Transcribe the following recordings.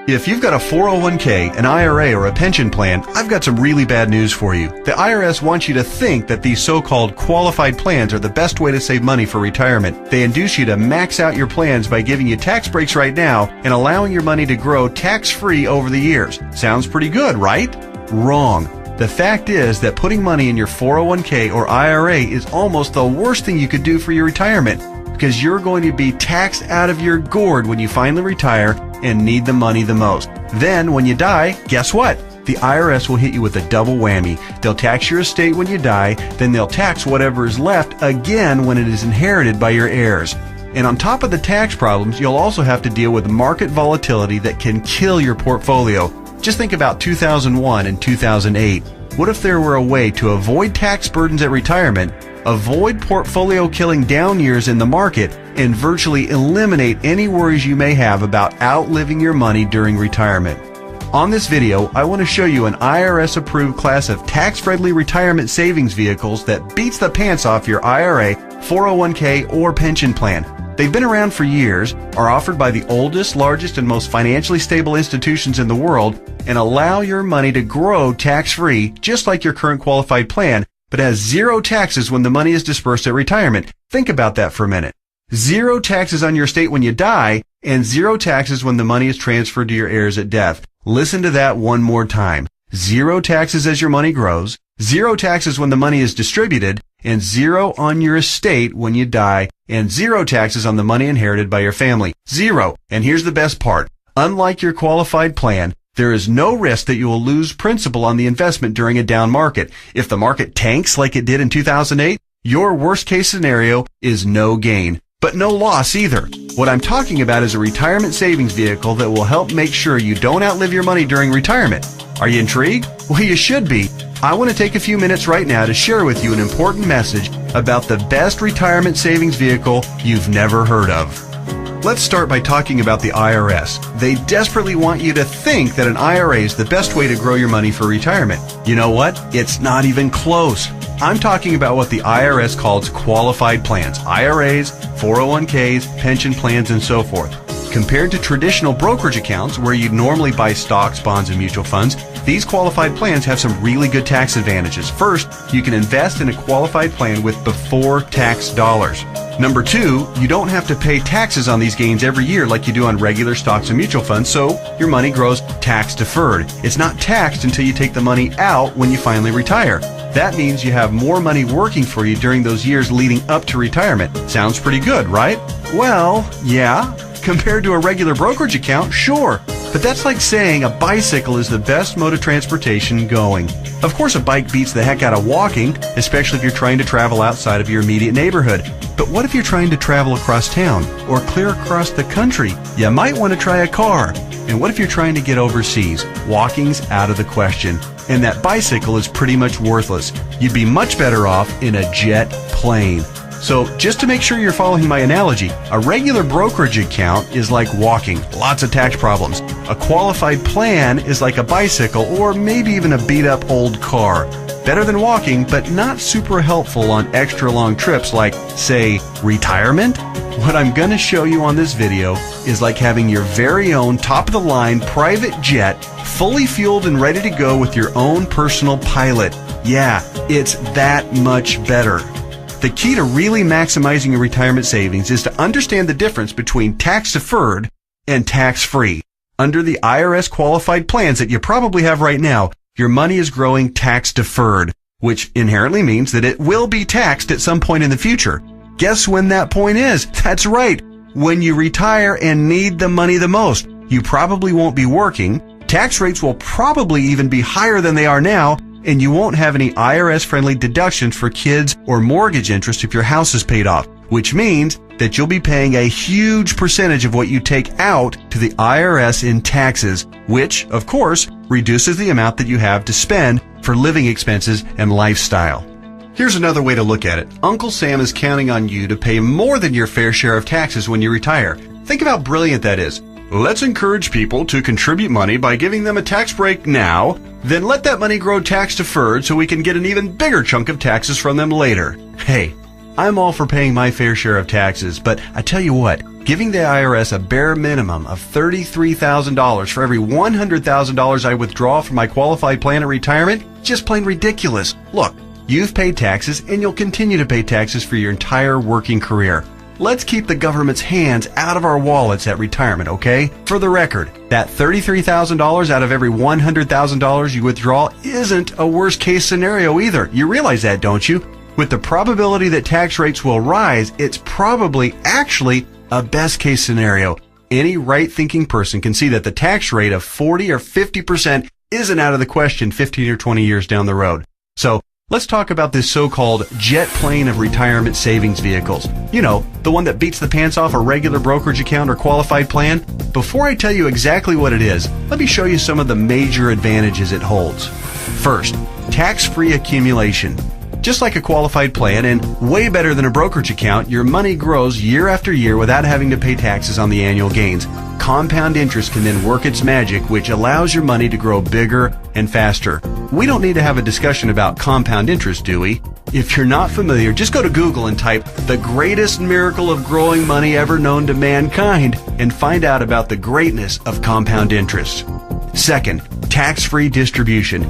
If you've got a 401k, an IRA, or a pension plan, I've got some really bad news for you. The IRS wants you to think that these so-called qualified plans are the best way to save money for retirement. They induce you to max out your plans by giving you tax breaks right now and allowing your money to grow tax-free over the years. Sounds pretty good, right? Wrong. The fact is that putting money in your 401k or IRA is almost the worst thing you could do for your retirement, because you're going to be taxed out of your gourd when you finally retire and need the money the most. Then, when you die, guess what? The IRS will hit you with a double whammy. They'll tax your estate when you die, then they'll tax whatever is left again when it is inherited by your heirs. And on top of the tax problems, you'll also have to deal with market volatility that can kill your portfolio. Just think about 2001 and 2008. What if there were a way to avoid tax burdens at retirement, avoid portfolio-killing down years in the market, and virtually eliminate any worries you may have about outliving your money during retirement? On this video, I want to show you an IRS-approved class of tax-friendly retirement savings vehicles that beats the pants off your IRA, 401k, or pension plan. They've been around for years, are offered by the oldest, largest, and most financially stable institutions in the world, and allow your money to grow tax-free, just like your current qualified plan, but has zero taxes when the money is dispersed at retirement. Think about that for a minute. Zero taxes on your estate when you die, and zero taxes when the money is transferred to your heirs at death. Listen to that one more time. Zero taxes as your money grows, zero taxes when the money is distributed, and zero on your estate when you die, and zero taxes on the money inherited by your family. Zero. And here's the best part. Unlike your qualified plan, there is no risk that you will lose principal on the investment during a down market. If the market tanks like it did in 2008, your worst case scenario is no gain, but no loss either. What I'm talking about is a retirement savings vehicle that will help make sure you don't outlive your money during retirement. Are you intrigued? Well, you should be. I want to take a few minutes right now to share with you an important message about the best retirement savings vehicle you've never heard of. Let's start by talking about the IRS. They desperately want you to think that an IRA is the best way to grow your money for retirement. You know what? It's not even close. I'm talking about what the IRS calls qualified plans, IRAs, 401ks, pension plans, and so forth. Compared to traditional brokerage accounts where you'd normally buy stocks, bonds, and mutual funds, these qualified plans have some really good tax advantages. First, you can invest in a qualified plan with before tax dollars. Number two, you don't have to pay taxes on these gains every year like you do on regular stocks and mutual funds, so your money grows tax deferred. It's not taxed until you take the money out when you finally retire. That means you have more money working for you during those years leading up to retirement. Sounds pretty good, right? Well, yeah. Compared to a regular brokerage account, sure. But that's like saying a bicycle is the best mode of transportation going. Of course, a bike beats the heck out of walking, especially if you're trying to travel outside of your immediate neighborhood. But what if you're trying to travel across town or clear across the country? You might want to try a car. And what if you're trying to get overseas? Walking's out of the question. And that bicycle is pretty much worthless. You'd be much better off in a jet plane. So just to make sure you're following my analogy, a regular brokerage account is like walking, lots of tax problems. A qualified plan is like a bicycle or maybe even a beat-up old car. Better than walking, but not super helpful on extra long trips like, say, retirement. What I'm going to show you on this video is like having your very own top-of-the-line private jet, fully fueled and ready to go with your own personal pilot. Yeah, it's that much better. The key to really maximizing your retirement savings is to understand the difference between tax-deferred and tax-free. Under the IRS qualified plans that you probably have right now, your money is growing tax-deferred, which inherently means that it will be taxed at some point in the future. Guess when that point is? That's right, when you retire and need the money the most. You probably won't be working, tax rates will probably even be higher than they are now, and you won't have any IRS-friendly deductions for kids or mortgage interest if your house is paid off, which means that you'll be paying a huge percentage of what you take out to the IRS in taxes, which, of course, reduces the amount that you have to spend for living expenses and lifestyle. Here's another way to look at it. Uncle Sam is counting on you to pay more than your fair share of taxes when you retire. Think of how brilliant that is. Let's encourage people to contribute money by giving them a tax break now, then let that money grow tax deferred so we can get an even bigger chunk of taxes from them later. Hey, I'm all for paying my fair share of taxes, but I tell you what, giving the IRS a bare minimum of $33,000 for every $100,000 I withdraw from my qualified plan at retirement? Just plain ridiculous. Look, you've paid taxes and you'll continue to pay taxes for your entire working career. Let's keep the government's hands out of our wallets at retirement, okay? For the record, that $33,000 out of every $100,000 you withdraw isn't a worst case scenario either. You realize that, don't you? With the probability that tax rates will rise, it's probably actually a best case scenario. Any right-thinking person can see that the tax rate of 40 or 50% isn't out of the question 15 or 20 years down the road. So, let's talk about this so-called jet plane of retirement savings vehicles. You know, the one that beats the pants off a regular brokerage account or qualified plan. Before I tell you exactly what it is, let me show you some of the major advantages it holds. First, tax-free accumulation. Just like a qualified plan and way better than a brokerage account, your money grows year after year without having to pay taxes on the annual gains. Compound interest can then work its magic, which allows your money to grow bigger and faster. We don't need to have a discussion about compound interest, do we? If you're not familiar, just go to Google and type "the greatest miracle of growing money ever known to mankind" and find out about the greatness of compound interest. Second, tax-free distribution.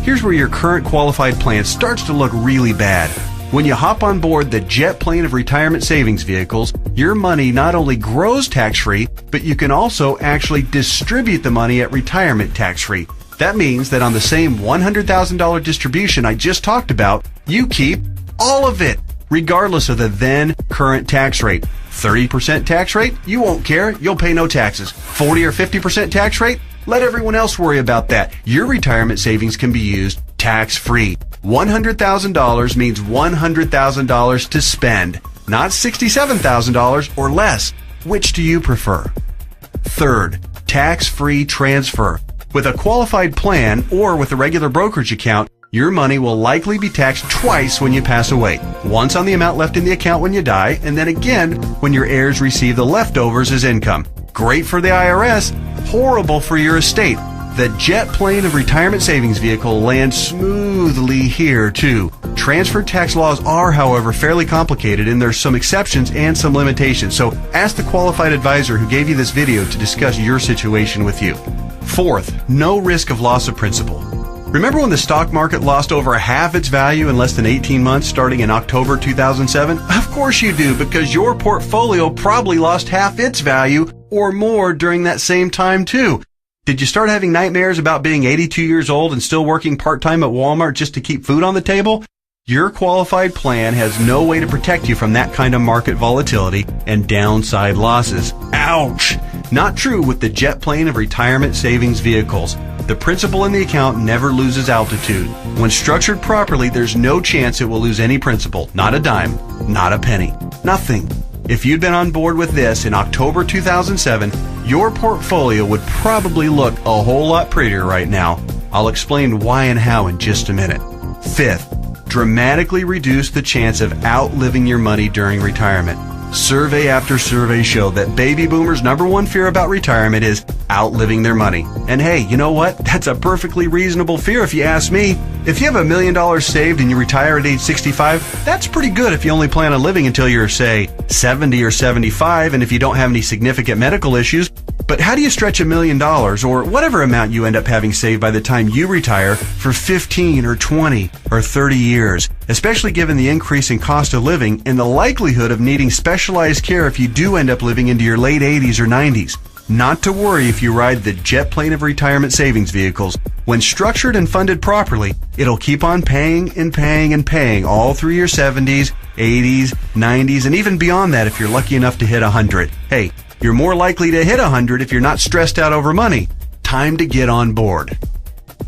Here's where your current qualified plan starts to look really bad. When you hop on board the jet plane of retirement savings vehicles, your money not only grows tax-free, but you can also actually distribute the money at retirement tax-free. That means that on the same $100,000 distribution I just talked about, you keep all of it, regardless of the then current tax rate. 30% tax rate? You won't care. You'll pay no taxes. 40 or 50% tax rate? Let everyone else worry about that. Your retirement savings can be used tax-free. $100,000 means $100,000 to spend, not $67,000 or less. Which do you prefer? Third, tax-free transfer. With a qualified plan or with a regular brokerage account, your money will likely be taxed twice when you pass away. Once on the amount left in the account when you die, and then again when your heirs receive the leftovers as income. Great for the IRS, horrible for your estate. The jet plane of retirement savings vehicle lands smoothly here too. Transfer tax laws are, however, fairly complicated and there's some exceptions and some limitations. So ask the qualified advisor who gave you this video to discuss your situation with you. Fourth, no risk of loss of principal. Remember when the stock market lost over half its value in less than 18 months starting in October 2007? Of course you do, because your portfolio probably lost half its value or more during that same time too. Did you start having nightmares about being 82 years old and still working part-time at Walmart just to keep food on the table? Your qualified plan has no way to protect you from that kind of market volatility and downside losses. Ouch! Not true with the jet plane of retirement savings vehicles. The principal in the account never loses altitude. When structured properly, there's no chance it will lose any principal. Not a dime. Not a penny. Nothing. If you'd been on board with this in October 2007, your portfolio would probably look a whole lot prettier right now. I'll explain why and how in just a minute. Fifth, dramatically reduce the chance of outliving your money during retirement. Survey after survey show that baby boomers' number one fear about retirement is outliving their money. And hey, you know what? That's a perfectly reasonable fear if you ask me. If you have $1 million saved and you retire at age 65, that's pretty good if you only plan on living until you're, say, 70 or 75 and if you don't have any significant medical issues. But how do you stretch $1 million or whatever amount you end up having saved by the time you retire for 15 or 20 or 30 years, especially given the increase in cost of living and the likelihood of needing specialized care if you do end up living into your late 80s or 90s? Not to worry if you ride the jet plane of retirement savings vehicles. When structured and funded properly, it'll keep on paying and paying and paying all through your 70s, 80s, 90s, and even beyond that if you're lucky enough to hit 100. Hey, you're more likely to hit 100 if you're not stressed out over money. Time to get on board.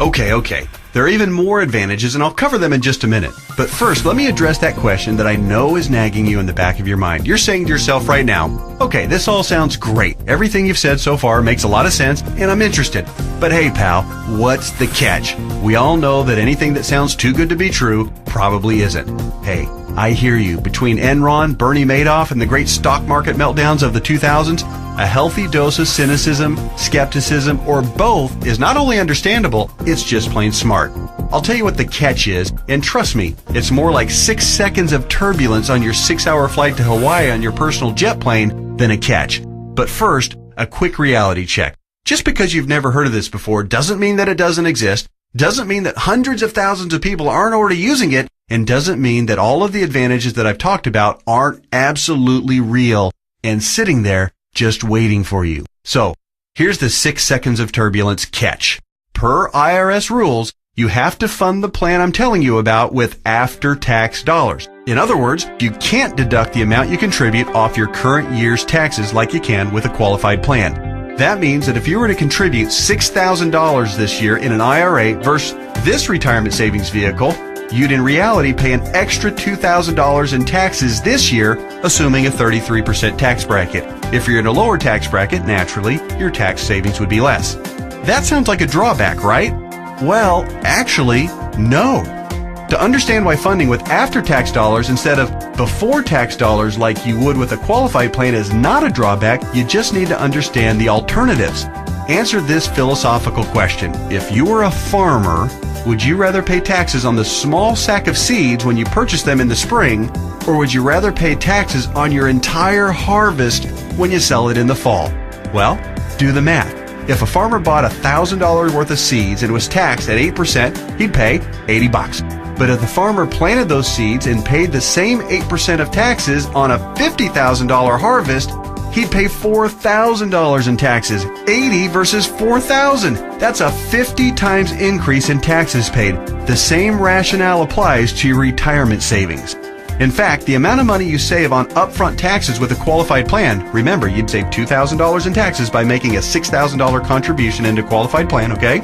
Okay. There are even more advantages, and I'll cover them in just a minute. But first, let me address that question that I know is nagging you in the back of your mind. You're saying to yourself right now, okay, this all sounds great. Everything you've said so far makes a lot of sense, and I'm interested. But hey, pal, what's the catch? We all know that anything that sounds too good to be true probably isn't. Hey, I hear you. Between Enron, Bernie Madoff, and the great stock market meltdowns of the 2000s, a healthy dose of cynicism, skepticism, or both is not only understandable, it's just plain smart. I'll tell you what the catch is, and trust me, it's more like 6 seconds of turbulence on your 6-hour flight to Hawaii on your personal jet plane then a catch. But first, a quick reality check. Just because you've never heard of this before doesn't mean that it doesn't exist, doesn't mean that hundreds of thousands of people aren't already using it, and doesn't mean that all of the advantages that I've talked about aren't absolutely real and sitting there just waiting for you. So, here's the 6 seconds of turbulence catch. Per IRS rules, you have to fund the plan I'm telling you about with after-tax dollars. In other words, you can't deduct the amount you contribute off your current year's taxes like you can with a qualified plan. That means that if you were to contribute $6,000 this year in an IRA versus this retirement savings vehicle, you'd in reality pay an extra $2,000 in taxes this year, assuming a 33% tax bracket. If you're in a lower tax bracket, naturally, your tax savings would be less. That sounds like a drawback, right? Well, actually, no. To understand why funding with after-tax dollars instead of before-tax dollars like you would with a qualified plan is not a drawback, you just need to understand the alternatives. Answer this philosophical question. If you were a farmer, would you rather pay taxes on the small sack of seeds when you purchase them in the spring, or would you rather pay taxes on your entire harvest when you sell it in the fall? Well, do the math. If a farmer bought $1,000 worth of seeds and was taxed at 8%, he'd pay $80. But if the farmer planted those seeds and paid the same 8% of taxes on a $50,000 harvest, he'd pay $4,000 in taxes. 80 versus 4,000. That's a 50 times increase in taxes paid. The same rationale applies to your retirement savings. In fact, the amount of money you save on upfront taxes with a qualified plan, remember, you'd save $2,000 in taxes by making a $6,000 contribution into a qualified plan, okay?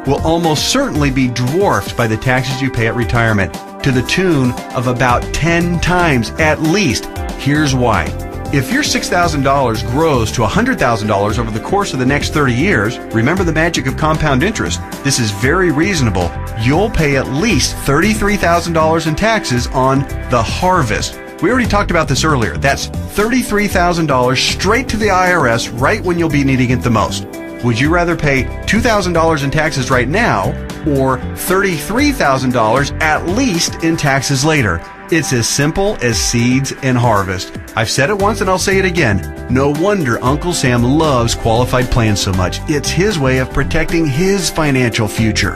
Will almost certainly be dwarfed by the taxes you pay at retirement, to the tune of about 10 times at least. Here's why. If your $6,000 grows to $100,000 over the course of the next 30 years, remember the magic of compound interest. This is very reasonable. You'll pay at least $33,000 in taxes on the harvest. We already talked about this earlier. That's $33,000 straight to the IRS right when you'll be needing it the most. Would you rather pay $2,000 in taxes right now or $33,000 at least in taxes later? It's as simple as seeds and harvest. I've said it once and I'll say it again. No wonder Uncle Sam loves qualified plans so much. It's his way of protecting his financial future.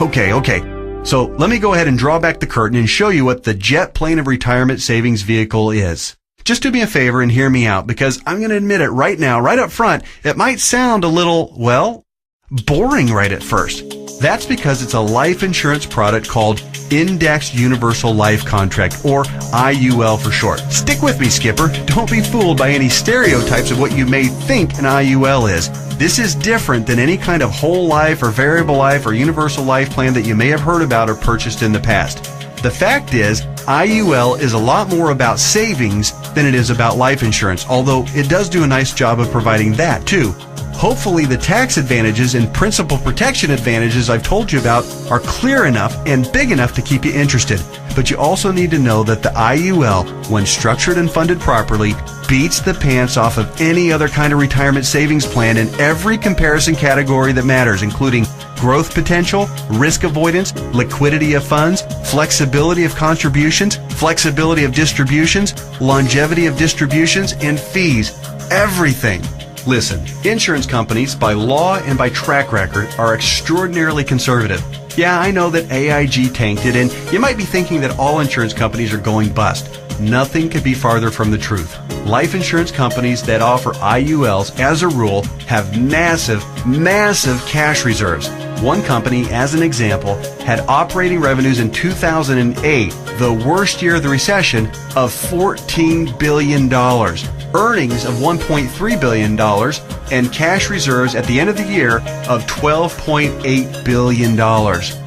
Okay. So let me go ahead and draw back the curtain and show you what the jet plane of retirement savings vehicle is. Just do me a favor and hear me out, because I'm going to admit it right now, right up front, it might sound a little, well, boring right at first. That's because it's a life insurance product called Indexed Universal Life Contract, or IUL for short. Stick with me, Skipper. Don't be fooled by any stereotypes of what you may think an IUL is. This is different than any kind of whole life or variable life or universal life plan that you may have heard about or purchased in the past. The fact is, IUL is a lot more about savings than it is about life insurance, although it does do a nice job of providing that too. Hopefully the tax advantages and principal protection advantages I've told you about are clear enough and big enough to keep you interested. But you also need to know that the IUL, when structured and funded properly, beats the pants off of any other kind of retirement savings plan in every comparison category that matters, including growth potential, risk avoidance, liquidity of funds, flexibility of contributions, flexibility of distributions, longevity of distributions, and fees. Everything. Listen, insurance companies, by law and by track record, are extraordinarily conservative. Yeah, I know that AIG tanked it, and you might be thinking that all insurance companies are going bust. Nothing could be farther from the truth. Life insurance companies that offer IULs, as a rule, have massive cash reserves. One company, as an example, had operating revenues in 2008, the worst year of the recession, of $14 billion. Earnings of $1.3 billion, and cash reserves at the end of the year of $12.8 billion.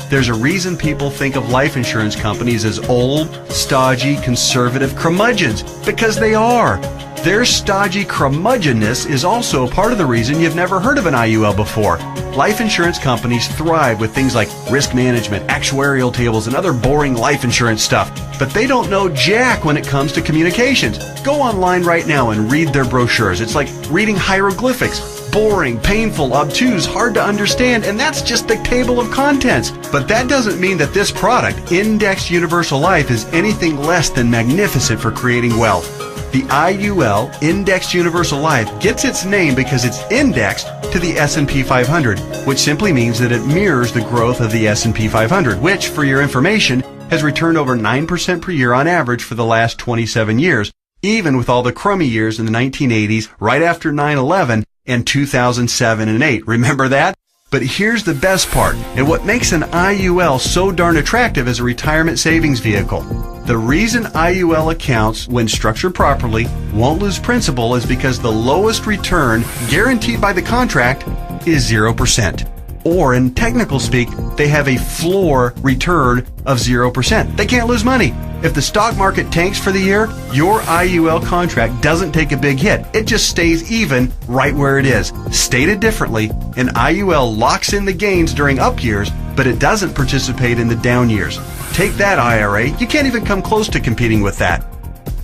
There's a reason people think of life insurance companies as old, stodgy, conservative curmudgeons, because they are. Their stodgy curmudgeonness is also a part of the reason you've never heard of an IUL before. Life insurance companies thrive with things like risk management, actuarial tables, and other boring life insurance stuff. But they don't know jack when it comes to communications. Go online right now and read their brochures. It's like reading hieroglyphics. Boring, painful, obtuse, hard to understand, and that's just the table of contents. But that doesn't mean that this product, Indexed Universal Life, is anything less than magnificent for creating wealth. The IUL, Indexed Universal Life, gets its name because it's indexed to the S&P 500, which simply means that it mirrors the growth of the S&P 500, which, for your information, has returned over 9% per year on average for the last 27 years, even with all the crummy years in the 1980s, right after 9/11, and 2007 and 8. Remember that? But here's the best part, and what makes an IUL so darn attractive as a retirement savings vehicle. The reason IUL accounts, when structured properly, won't lose principal is because the lowest return guaranteed by the contract is 0%. Or in technical speak, they have a floor return of 0%. They can't lose money. If the stock market tanks for the year, your IUL contract doesn't take a big hit. It just stays even right where it is. Stated differently, an IUL locks in the gains during up years, but it doesn't participate in the down years. Take that, IRA. You can't even come close to competing with that.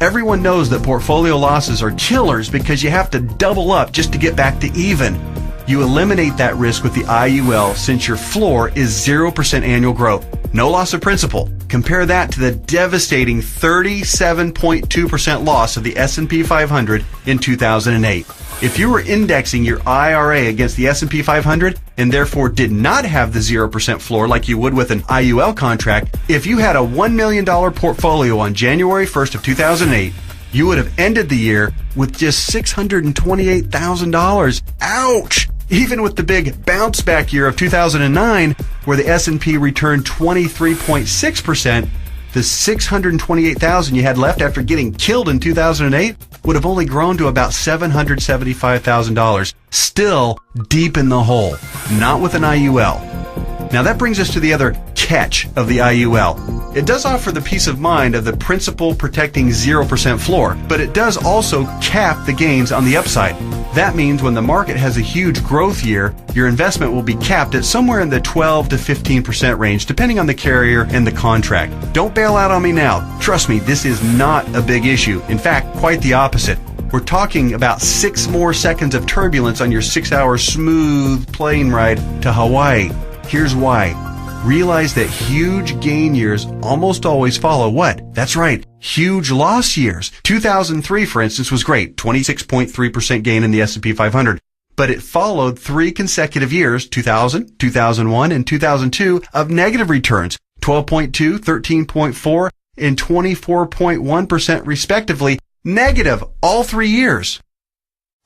Everyone knows that portfolio losses are killers because you have to double up just to get back to even. You eliminate that risk with the IUL since your floor is 0% annual growth. No loss of principal. Compare that to the devastating 37.2% loss of the S&P 500 in 2008. If you were indexing your IRA against the S&P 500 and therefore did not have the 0% floor like you would with an IUL contract, if you had a $1 million portfolio on January 1st of 2008, you would have ended the year with just $628,000. Ouch! Even with the big bounce back year of 2009, where the S&P returned 23.6%, the $628,000 you had left after getting killed in 2008 would have only grown to about $775,000. Still deep in the hole. Not with an IUL. Now that brings us to the other catch of the IUL. It does offer the peace of mind of the principal protecting 0% floor, but it does also cap the gains on the upside. That means when the market has a huge growth year, your investment will be capped at somewhere in the 12 to 15% range, depending on the carrier and the contract. Don't bail out on me now. Trust me, this is not a big issue. In fact, quite the opposite. We're talking about 6 more seconds of turbulence on your 6-hour smooth plane ride to Hawaii. Here's why. Realize that huge gain years almost always follow what? That's right, huge loss years. 2003, for instance, was great, 26.3% gain in the S&P 500. But it followed 3 consecutive years, 2000, 2001, and 2002, of negative returns, 12.2, 13.4, and 24.1% respectively, negative all 3 years.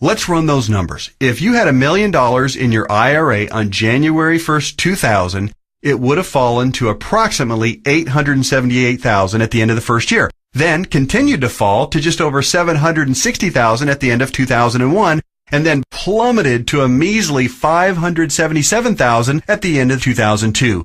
Let's run those numbers. If you had $1 million in your IRA on January 1st, 2000, it would have fallen to approximately $878,000 at the end of the first year, then continued to fall to just over $760,000 at the end of 2001, and then plummeted to a measly $577,000 at the end of 2002.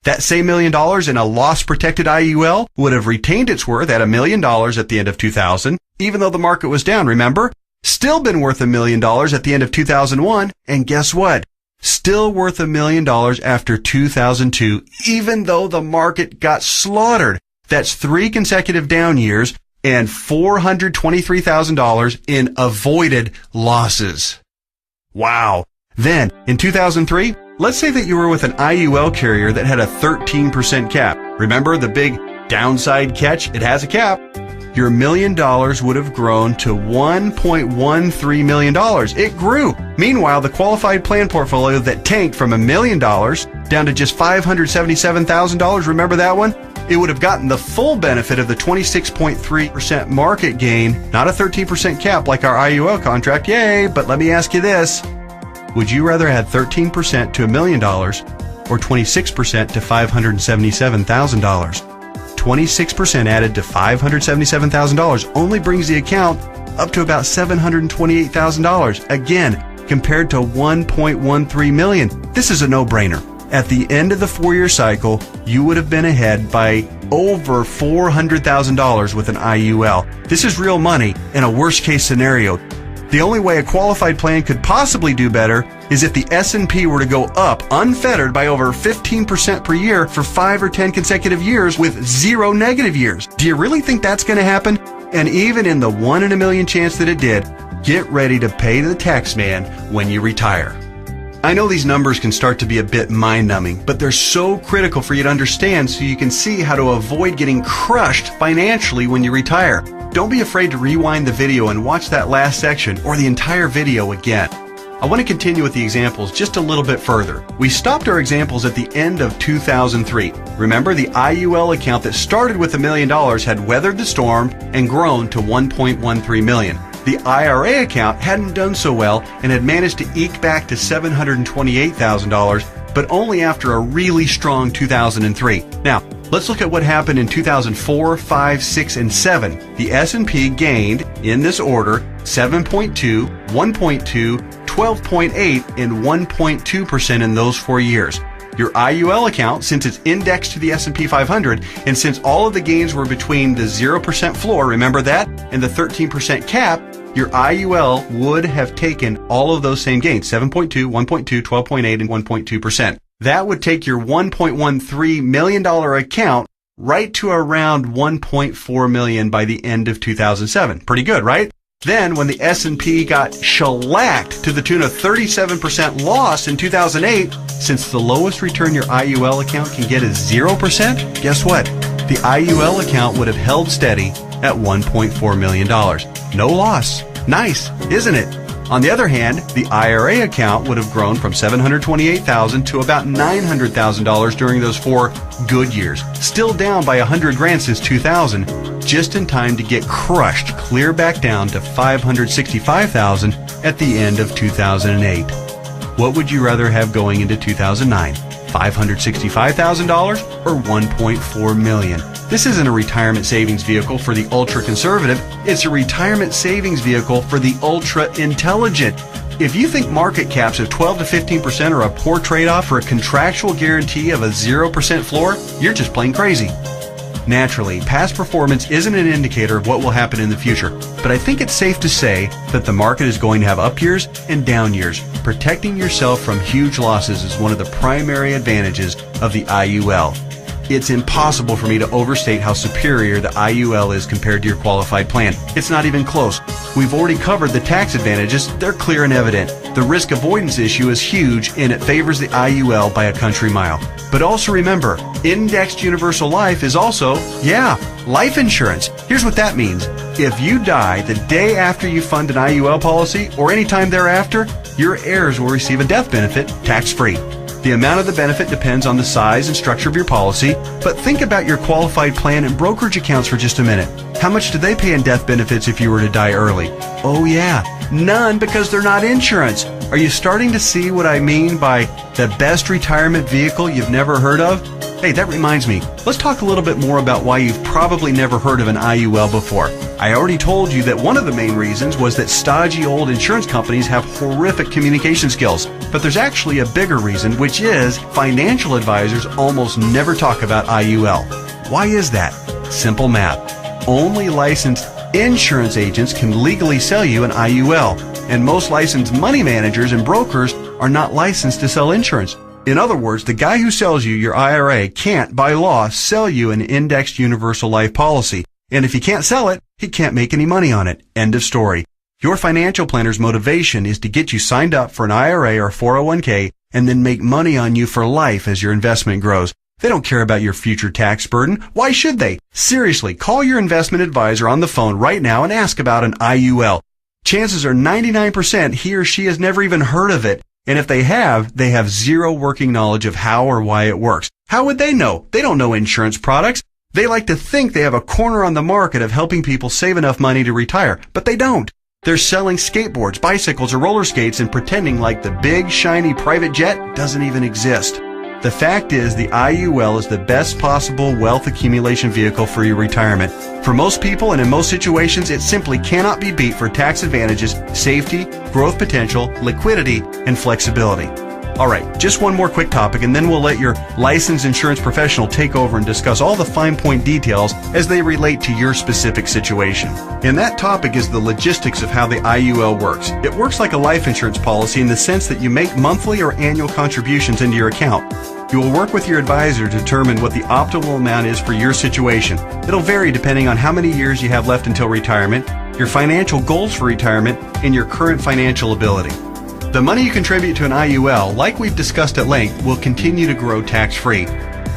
That same $1 million in a loss-protected IUL would have retained its worth at $1 million at the end of 2000, even though the market was down, remember? Still been worth $1 million at the end of 2001, and guess what? Still worth $1 million after 2002, even though the market got slaughtered. That's 3 consecutive down years and $423,000 in avoided losses. Wow. Then, in 2003, let's say that you were with an IUL carrier that had a 13% cap. Remember the big downside catch? It has a cap. Your $1 million would have grown to $1.13 million. It grew. Meanwhile, the qualified plan portfolio that tanked from $1 million down to just $577,000, remember that one? It would have gotten the full benefit of the 26.3% market gain, not a 13% cap like our IUL contract. Yay! But let me ask you this. Would you rather add 13% to $1 million or 26% to $577,000? 26% added to $577,000 only brings the account up to about $728,000. Again, compared to $1.13 million. This is a no-brainer. At the end of the 4-year cycle, you would have been ahead by over $400,000 with an IUL. This is real money in a worst-case scenario. The only way a qualified plan could possibly do better is if the S&P were to go up unfettered by over 15% per year for 5 or 10 consecutive years with 0 negative years. Do you really think that's going to happen? And even in the 1 in a million chance that it did, get ready to pay the tax man when you retire. I know these numbers can start to be a bit mind-numbing, but they're so critical for you to understand so you can see how to avoid getting crushed financially when you retire. don't be afraid to rewind the video and watch that last section or the entire video again. I want to continue with the examples just a little bit further. We stopped our examples at the end of 2003. Remember, the IUL account that started with $1 million had weathered the storm and grown to $1.13 million. The IRA account hadn't done so well and had managed to eke back to $728,000, but only after a really strong 2003. Now, let's look at what happened in 2004, 5, 6, and 7. The S&P gained, in this order, 7.2, 1.2, 12.8, and 1.2% in those 4 years. Your IUL account, since it's indexed to the S&P 500, and since all of the gains were between the 0% floor, remember that, and the 13% cap, your IUL would have taken all of those same gains, 7.2, 1.2, 12.8, and 1.2%. That would take your $1.13 million account right to around $1.4 million by the end of 2007. Pretty good, right? Then, when the S&P got shellacked to the tune of 37% loss in 2008, since the lowest return your IUL account can get is 0%, guess what? The IUL account would have held steady at $1.4 million. No loss. Nice, isn't it? On the other hand, the IRA account would have grown from $728,000 to about $900,000 during those 4 good years, still down by $100,000 since 2000, just in time to get crushed clear back down to $565,000 at the end of 2008. What would you rather have going into 2009? $565,000 or $1.4 million? This isn't a retirement savings vehicle for the ultra-conservative. It's a retirement savings vehicle for the ultra-intelligent. If you think market caps of 12 to 15% are a poor trade-off for a contractual guarantee of a 0% floor, you're just plain crazy. Naturally, past performance isn't an indicator of what will happen in the future, but I think it's safe to say that the market is going to have up years and down years. Protecting yourself from huge losses is one of the primary advantages of the IUL. It's impossible for me to overstate how superior the IUL is compared to your qualified plan. It's not even close. We've already covered the tax advantages. They're clear and evident. The risk avoidance issue is huge, and it favors the IUL by a country mile. But also remember, indexed universal life is also, life insurance. Here's what that means. If you die the day after you fund an IUL policy or any time thereafter, your heirs will receive a death benefit tax-free. The amount of the benefit depends on the size and structure of your policy, but think about your qualified plan and brokerage accounts for just a minute. How much do they pay in death benefits if you were to die early? Oh yeah, none, because they're not insurance. Are you starting to see what I mean by the best retirement vehicle you've never heard of? Hey, that reminds me, let's talk a little bit more about why you've probably never heard of an IUL before. I already told you that one of the main reasons was that stodgy old insurance companies have horrific communication skills. But there's actually a bigger reason, which is financial advisors almost never talk about IUL. Why is that? Simple math. Only licensed insurance agents can legally sell you an IUL, and most licensed money managers and brokers are not licensed to sell insurance. In other words, the guy who sells you your IRA can't, by law, sell you an indexed universal life policy. And if he can't sell it, he can't make any money on it. End of story. Your financial planner's motivation is to get you signed up for an IRA or 401k and then make money on you for life as your investment grows. They don't care about your future tax burden. Why should they? Seriously, call your investment advisor on the phone right now and ask about an IUL. Chances are 99% he or she has never even heard of it. And if they have zero working knowledge of how or why it works. How would they know? They don't know insurance products. They like to think they have a corner on the market of helping people save enough money to retire, but they don't. They're selling skateboards, bicycles, or roller skates and pretending like the big, shiny private jet doesn't even exist. The fact is, the IUL is the best possible wealth accumulation vehicle for your retirement. For most people and in most situations, it simply cannot be beat for tax advantages, safety, growth potential, liquidity, and flexibility. All right, just one more quick topic, and then we'll let your licensed insurance professional take over and discuss all the fine point details as they relate to your specific situation. And that topic is the logistics of how the IUL works. It works like a life insurance policy in the sense that you make monthly or annual contributions into your account. You will work with your advisor to determine what the optimal amount is for your situation. It'll vary depending on how many years you have left until retirement, your financial goals for retirement, and your current financial ability. The money you contribute to an IUL, like we've discussed at length, will continue to grow tax-free.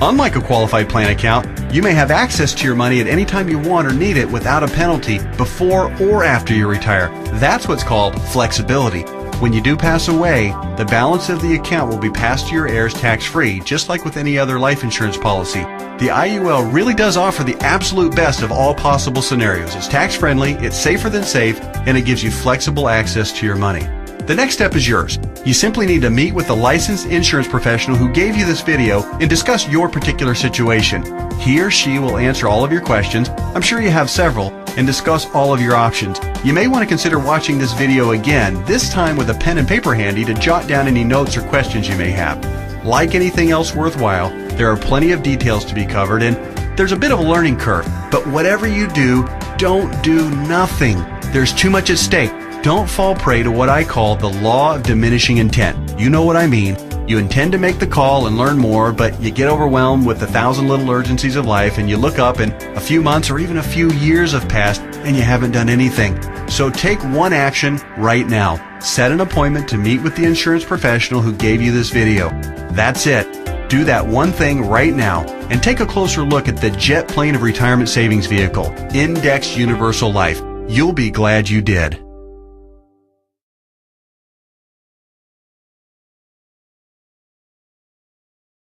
Unlike a qualified plan account, you may have access to your money at any time you want or need it without a penalty before or after you retire. That's what's called flexibility. When you do pass away, the balance of the account will be passed to your heirs tax-free, just like with any other life insurance policy. The IUL really does offer the absolute best of all possible scenarios. It's tax-friendly, it's safer than safe, and it gives you flexible access to your money. The next step is yours. You simply need to meet with a licensed insurance professional who gave you this video and discuss your particular situation. He or she will answer all of your questions, I'm sure you have several, and discuss all of your options. You may want to consider watching this video again, this time with a pen and paper handy to jot down any notes or questions you may have. Like anything else worthwhile, there are plenty of details to be covered and there's a bit of a learning curve. But whatever you do, don't do nothing. There's too much at stake. Don't fall prey to what I call the law of diminishing intent. You know what I mean. You intend to make the call and learn more, but you get overwhelmed with 1,000 little urgencies of life and you look up and a few months or even a few years have passed and you haven't done anything. So take one action right now. Set an appointment to meet with the insurance professional who gave you this video. That's it. Do that one thing right now and take a closer look at the jet plane of retirement savings vehicle, Indexed Universal Life. You'll be glad you did.